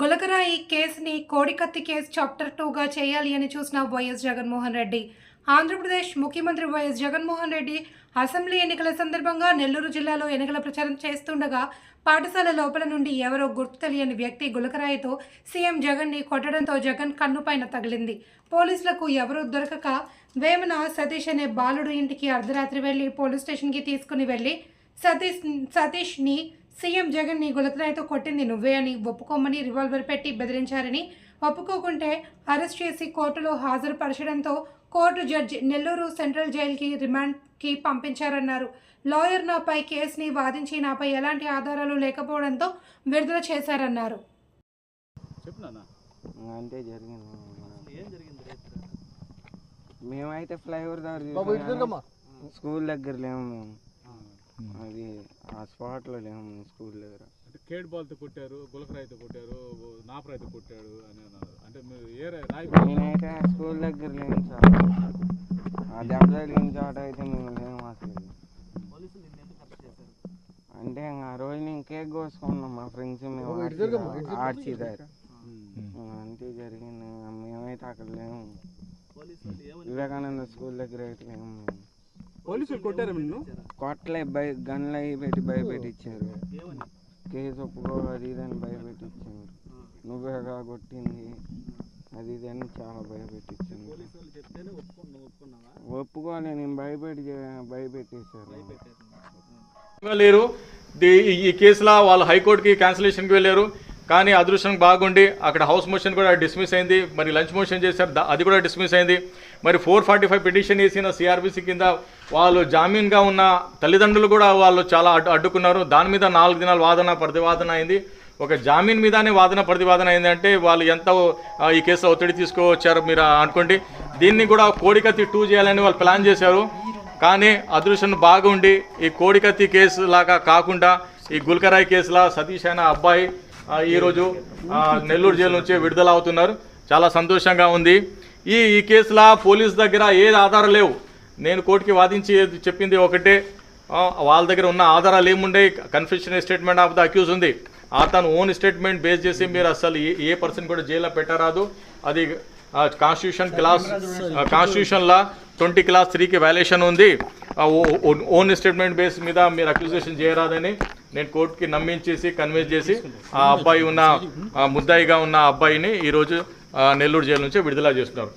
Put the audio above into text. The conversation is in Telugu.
గులకరాయి కేసుని కోడికత్తి కేసు చాప్టర్ 2గా చేయాలి అని చూసిన వైఎస్ జగన్మోహన్ రెడ్డి. ఆంధ్రప్రదేశ్ ముఖ్యమంత్రి వైఎస్ జగన్మోహన్ రెడ్డి అసెంబ్లీ ఎన్నికల సందర్భంగా నెల్లూరు జిల్లాలో ఎన్నికల ప్రచారం చేస్తుండగా పాఠశాల లోపల నుండి ఎవరో గుర్తు తెలియని వ్యక్తి గులకరాయితో సీఎం జగన్ని కొట్టడంతో జగన్ కన్నుపైన తగిలింది. పోలీసులకు ఎవరూ దొరకక వేమన సతీష్ అనే బాలుడు ఇంటికి అర్ధరాత్రి వెళ్లి పోలీస్ స్టేషన్కి తీసుకుని వెళ్లి సతీష్ని సీఎం జగన్ని గులకరాయితో కొట్టింది నువ్వే అని ఒప్పుకోమని రివాల్వర్ పెట్టి బెదిరించారని, ఒప్పుకోకుంటే అరెస్ట్ చేసి కోర్టులో హాజరుపరచడంతో కోర్టు జడ్జి నెల్లూరు సెంట్రల్ జైలుకి రిమాండ్కి పంపించారన్నారు. లాయర్ నాపై కేసుని వాదించి నాపై ఎలాంటి ఆధారాలు లేకపోవడంతో విడుదల చేశారన్నారు. అంటే జరిగింది. మేమైతే ఫ్లైఓవర్ దగ్గర స్కూల్ దగ్గర లేము మేము. అది ఆ స్పాట్లో లేము స్కూల్ దగ్గర. అంటే కేడ్ బాల్తో కొట్టారు, గులకరాయితో కొట్టారు, నాపరాయితో కొట్టాడు అని అన్నారు. అంటే మీరు నేనైతే స్కూల్ దగ్గర లేము సార్. ఆ దెబ్బ తగిలిన చోట అయితే మేము లేము అసలు. అంటే ఆ రోజు నేను కేక్ కోసుకున్నాం మా ఫ్రెండ్స్ మేము ఆర్చి దగ్గర. అంతే జరిగింది. మేమైతే అక్కడ లేము. వివేకానంద స్కూల్ దగ్గర అయితే లేము. పోలీసులు కొట్టారు, కొట్టలే, గన్లు అవి పెట్టి భయపెట్టించారు. కేసు ఒప్పుకో అది ఇదని భయపెట్టించారు. నువ్వేగా కొట్టింది అది ఇదని చాలా భయపెట్టించాను. ఒప్పుకోలే, నేను భయపెట్టేశారు. లేరు. ఈ కేసులో వాళ్ళు హైకోర్టుకి క్యాన్సిలేషన్కి వెళ్ళారు. కానీ అదృష్టం బాగుండి అక్కడ హౌస్ మోషన్ కూడా డిస్మిస్ అయింది. మరి లంచ్ మోషన్ చేశారు, అది కూడా డిస్మిస్ అయింది. మరి 445 పిటిషన్ వేసిన సిఆర్బిసి కింద వాళ్ళు జామీన్గా ఉన్న తల్లిదండ్రులు కూడా వాళ్ళు చాలా అడ్డుకున్నారు. దాని మీద 4 దినాలు వాదన ప్రతివాదన అయింది. ఒక జామీన్ మీదనే వాదన ప్రతివాదన అయింది అంటే వాళ్ళు ఎంత ఈ కేసులో ఒత్తిడి తీసుకువచ్చారో మీరు అనుకోండి. దీన్ని కూడా కోడికత్తి 2 చేయాలని వాళ్ళు ప్లాన్ చేశారు. కానీ అదృష్టం బాగుండి ఈ కోడికత్తి కేసు లాగా కాకుండా ఈ గులకరాయి కేసులా సతీష్ అనే అబ్బాయి ఈరోజు నెల్లూరు జైలు నుంచి విడుదల అవుతున్నారు. చాలా సంతోషంగా ఉంది. ఈ కేసులో పోలీస్ దగ్గర ఏది ఆధారాలు లేవు. నేను కోర్టుకి వాదించి చెప్పింది ఒకటే, వాళ్ళ దగ్గర ఉన్న ఆధారాలు ఏముండే, confession statement of the accuse ఉంది. అతను ఓన్ స్టేట్మెంట్ బేస్ చేసి మీరు అసలు ఏ పర్సన్ కూడా జైల్లో పెట్టరాదు. అది కాన్స్టిట్యూషన్లో 20 క్లాస్ 3కి వైలేషన్ ఉంది. ఓన్ స్టేట్మెంట్ బేస్ మీద మీరు అక్యూజేషన్ చేయరాదని నేను కోర్టుకి నమ్మించేసి కన్విన్స్ చేసి ఆ అబ్బాయి ఉన్న ముద్దాయిగా ఉన్న అబ్బాయిని ఈరోజు నెల్లూరు జైలు నుంచి విడుదల చేస్తున్నారు.